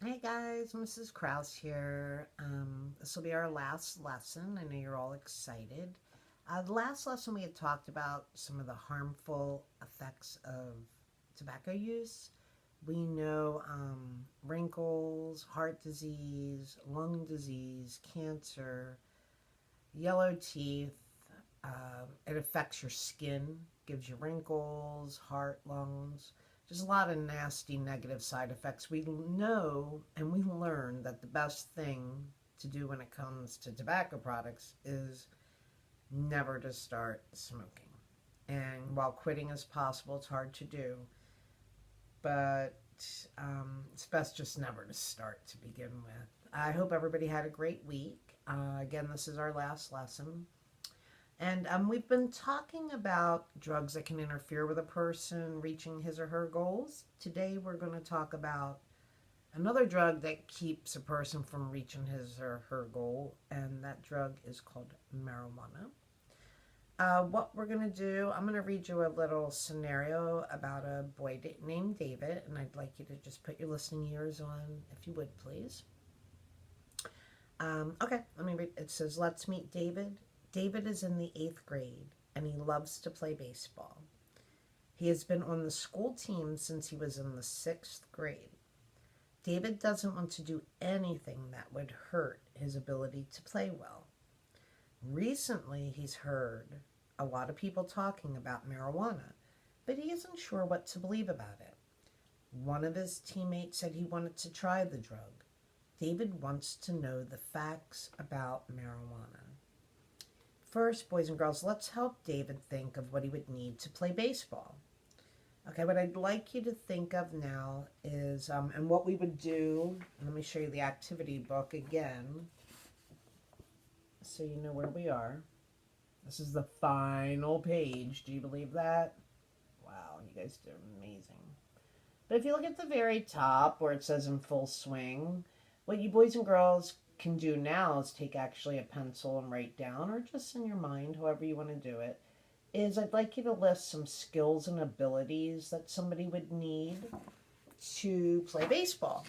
Hey guys, Mrs. Krauss here. This will be our last lesson. I know you're all excited. The last lesson we had talked about some of the harmful effects of tobacco use. We know wrinkles, heart disease, lung disease, cancer, yellow teeth. It affects your skin, gives you wrinkles, heart, lungs. Just a lot of nasty negative side effects. We know and we learn that the best thing to do when it comes to tobacco products is never to start smoking. And while quitting is possible, it's hard to do. But it's best just never to start to begin with. I hope everybody had a great week. Again, this is our last lesson. And we've been talking about drugs that can interfere with a person reaching his or her goals. Today we're going to talk about another drug that keeps a person from reaching his or her goal, and that drug is called marijuana. What we're going to do, I'm going to read you a little scenario about a boy named David, and I'd like you to just put your listening ears on, if you would, please. Okay, let me read. It says, let's meet David. David is in the 8th grade, and he loves to play baseball. He has been on the school team since he was in the 6th grade. David doesn't want to do anything that would hurt his ability to play well. Recently, he's heard a lot of people talking about marijuana, but he isn't sure what to believe about it. One of his teammates said he wanted to try the drug. David wants to know the facts about marijuana. First, boys and girls, let's help David think of what he would need to play baseball. Okay, what I'd like you to think of now is, and what we would do, let me show you the activity book again, so you know where we are. This is the final page. Do you believe that? Wow, you guys did amazing. But if you look at the very top where it says in full swing, what you boys and girls can do now is take actually a pencil and write down, or just in your mind, however you want to do it, is I'd like you to list some skills and abilities that somebody would need to play baseball.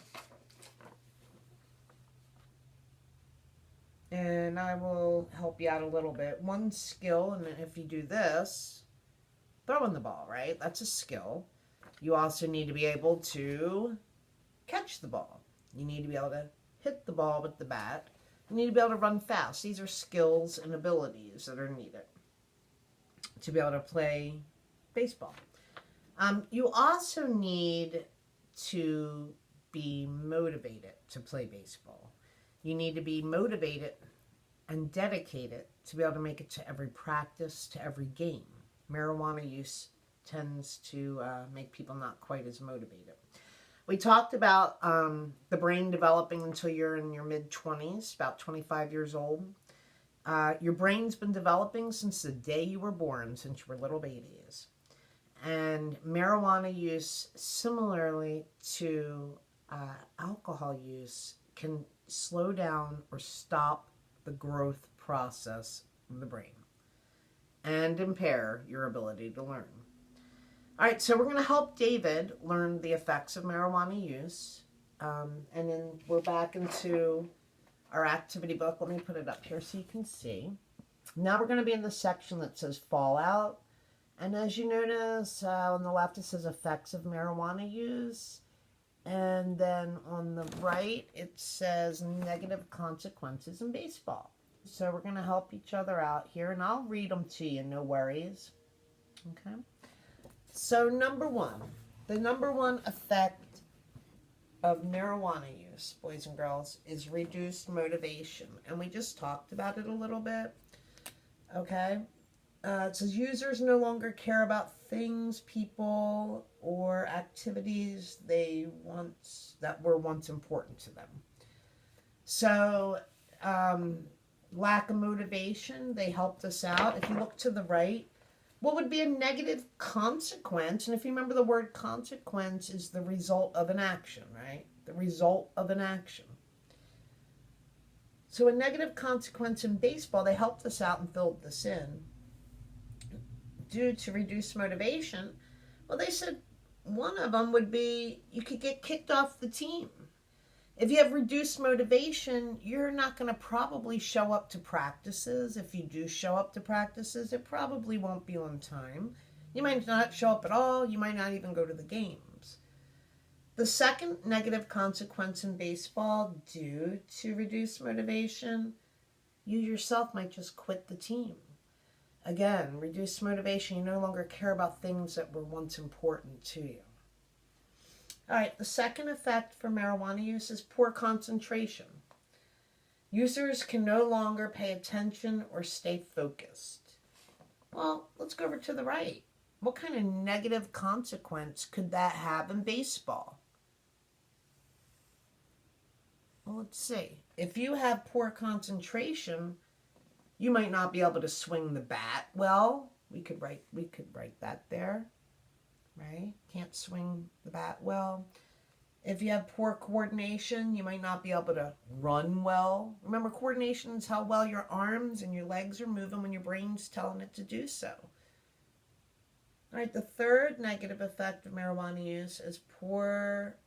And I will help you out a little bit. One skill, and if you do this, throwing the ball, right? That's a skill. You also need to be able to catch the ball. You need to be able to hit the ball with the bat. You need to be able to run fast. These are skills and abilities that are needed to be able to play baseball. You also need to be motivated to play baseball. You need to be motivated and dedicated to be able to make it to every practice, to every game. Marijuana use tends to make people not quite as motivated. We talked about the brain developing until you're in your mid-20s, about 25 years old. Your brain's been developing since the day you were born, since you were little babies. And marijuana use, similarly to alcohol use, can slow down or stop the growth process of the brain and impair your ability to learn. All right, so we're going to help David learn the effects of marijuana use. And then we're back into our activity book. Let me put it up here so you can see. Now we're going to be in the section that says fallout. And as you notice, on the left it says effects of marijuana use. And then on the right it says negative consequences in baseball. So we're going to help each other out here. And I'll read them to you, no worries. Okay. So the number one effect of marijuana use, boys and girls, is reduced motivation. And we just talked about it a little bit. Okay? It says users no longer care about things, people, or activities that were once important to them. So, lack of motivation, they helped us out. If you look to the right, what would be a negative consequence? And if you remember, the word consequence is the result of an action, right? The result of an action. So a negative consequence in baseball, they helped us out and filled this in. Due to reduced motivation, well, they said one of them would be you could get kicked off the team. If you have reduced motivation, you're not going to probably show up to practices. If you do show up to practices, it probably won't be on time. You might not show up at all. You might not even go to the games. The second negative consequence in baseball due to reduced motivation, you yourself might just quit the team. Again, reduced motivation, you no longer care about things that were once important to you. All right, the second effect for marijuana use is poor concentration. Users can no longer pay attention or stay focused. Well, let's go over to the right. What kind of negative consequence could that have in baseball? Well, let's see. If you have poor concentration, you might not be able to swing the bat well. We could write that there. Right? Can't swing the bat well. If you have poor coordination, you might not be able to run well. Remember, coordination is how well your arms and your legs are moving when your brain's telling it to do so. All right, the third negative effect of marijuana use is poor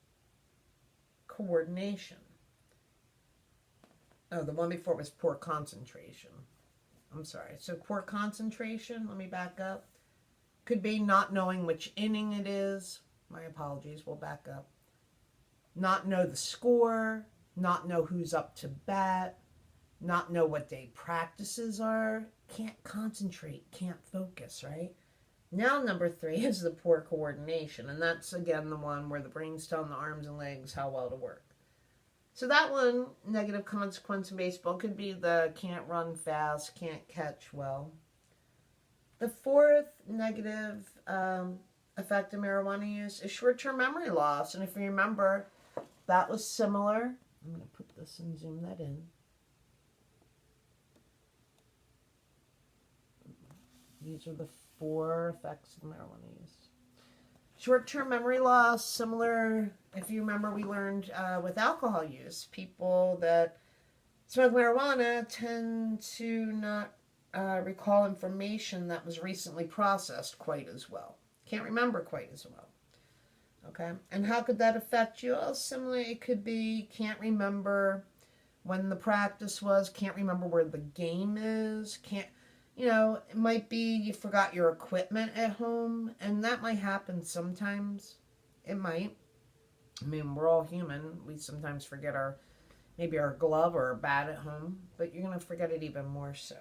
coordination. Oh, the one before was poor concentration. I'm sorry. So poor concentration, let me back up. Could be not knowing which inning it is. My apologies, we'll back up. Not know the score, not know who's up to bat, not know what day practices are. Can't concentrate, can't focus, right? Now number 3 is the poor coordination, and that's again the one where the brain's telling the arms and legs how well to work. So that one, negative consequence in baseball, could be the can't run fast, can't catch well. The fourth negative effect of marijuana use is short-term memory loss. And if you remember, that was similar. I'm going to put this and zoom that in. These are the 4 effects of marijuana use. Short-term memory loss, similar, if you remember, we learned with alcohol use. People that smoke marijuana tend to not recall information that was recently processed quite as well. Can't remember quite as well. Okay, and how could that affect you? Well, similarly, it could be can't remember when the practice was, can't remember where the game is, can't, it might be you forgot your equipment at home, and that might happen sometimes. It might. I mean, we're all human. We sometimes forget maybe our glove or our bat at home, but you're going to forget it even more so.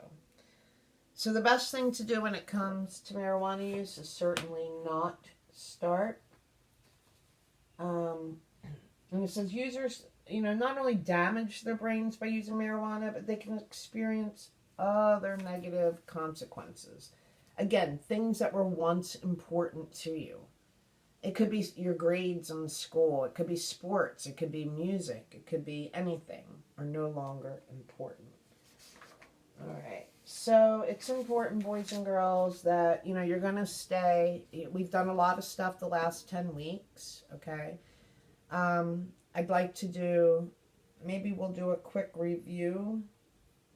So the best thing to do when it comes to marijuana use is certainly not start. And it says users, not only damage their brains by using marijuana, but they can experience other negative consequences. Again, things that were once important to you. It could be your grades in school. It could be sports. It could be music. It could be anything are no longer important. All right. So it's important, boys and girls, that, you're going to stay. We've done a lot of stuff the last 10 weeks, okay? I'd like to maybe we'll do a quick review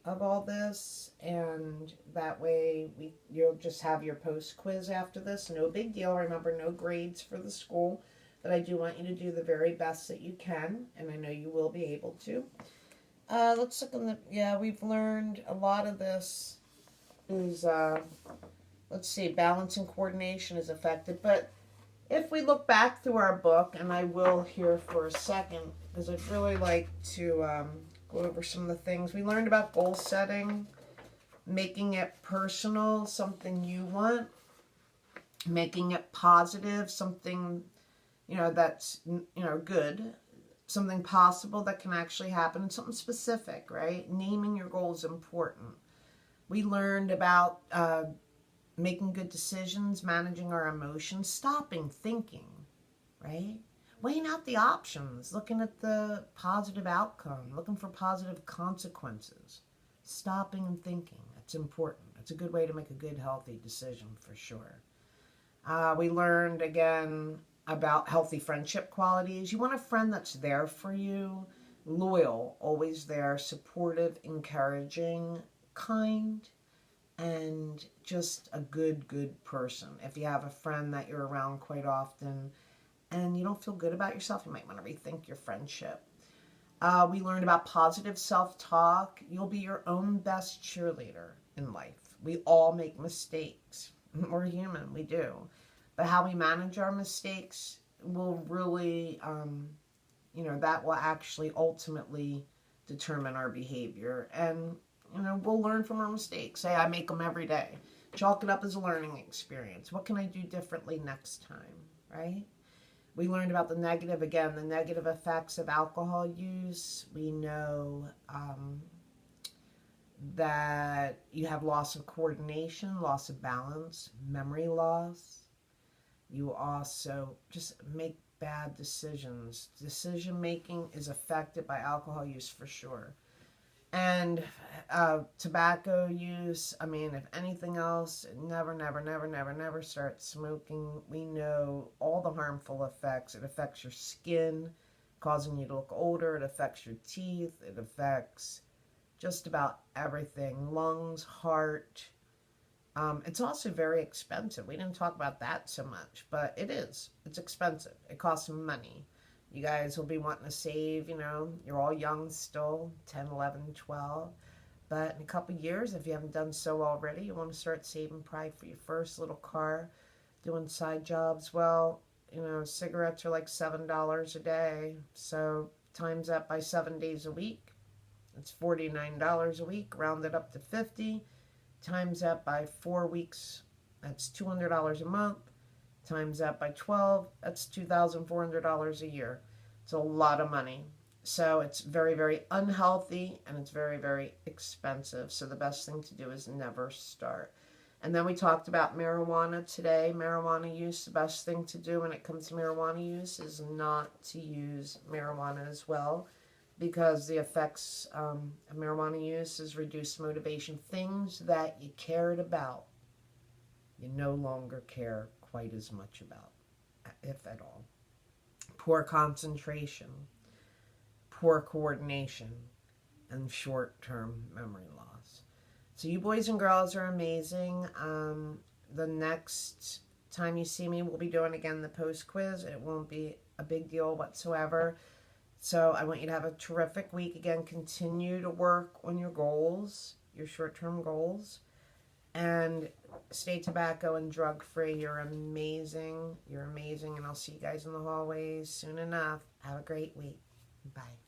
of all this, and that way you'll just have your post quiz after this. No big deal. Remember, no grades for the school, but I do want you to do the very best that you can, and I know you will be able to. Let's look on we've learned a lot of this is, let's see, balance and coordination is affected. But if we look back through our book, and I will here for a second, because I'd really like to go over some of the things. We learned about goal setting, making it personal, something you want, making it positive, something, that's, good, something possible that can actually happen, and something specific, right? Naming your goal is important. We learned about making good decisions, managing our emotions, stopping, thinking, right? Weighing out the options, looking at the positive outcome, looking for positive consequences, stopping and thinking. That's important. It's a good way to make a good, healthy decision for sure. We learned, again, about healthy friendship qualities. You want a friend that's there for you, loyal, always there, supportive, encouraging, kind, and just a good person. If you have a friend that you're around quite often and you don't feel good about yourself, you might want to rethink your friendship. We learned about positive self-talk. You'll be your own best cheerleader in life. We all make mistakes. We're human, we do. But how we manage our mistakes will really, that will actually ultimately determine our behavior. And, we'll learn from our mistakes. Say, I make them every day. Chalk it up as a learning experience. What can I do differently next time, right? We learned about the negative effects of alcohol use. We know that you have loss of coordination, loss of balance, memory loss. You also just make bad decisions. Decision making is affected by alcohol use for sure. And tobacco use, if anything else, never start smoking. We know all the harmful effects. It affects your skin, causing you to look older. It affects your teeth. It affects just about everything. Lungs, heart. It's also very expensive. We didn't talk about that so much, but it is. It's expensive. It costs money. You guys will be wanting to save, you're all young still, 10, 11, 12. But in a couple years, if you haven't done so already, you want to start saving probably for your first little car, doing side jobs. Well, cigarettes are like $7 a day. So times that by 7 days a week, it's $49 a week, rounded up to 50. Times that by 4 weeks, that's $200 a month. Times that by 12, that's $2,400 a year. It's a lot of money. So it's very, very unhealthy, and it's very, very expensive. So the best thing to do is never start. And then we talked about marijuana today. Marijuana use, the best thing to do when it comes to marijuana use is not to use marijuana as well, because the effects of marijuana use is reduced motivation. Things that you cared about, you no longer care quite as much about, if at all. Poor concentration, poor coordination, and short-term memory loss. So you boys and girls are amazing. The next time you see me, we'll be doing again the post-quiz. It won't be a big deal whatsoever. So I want you to have a terrific week. Again, continue to work on your goals, your short-term goals. And stay tobacco and drug-free. You're amazing. You're amazing. And I'll see you guys in the hallways soon enough. Have a great week. Bye.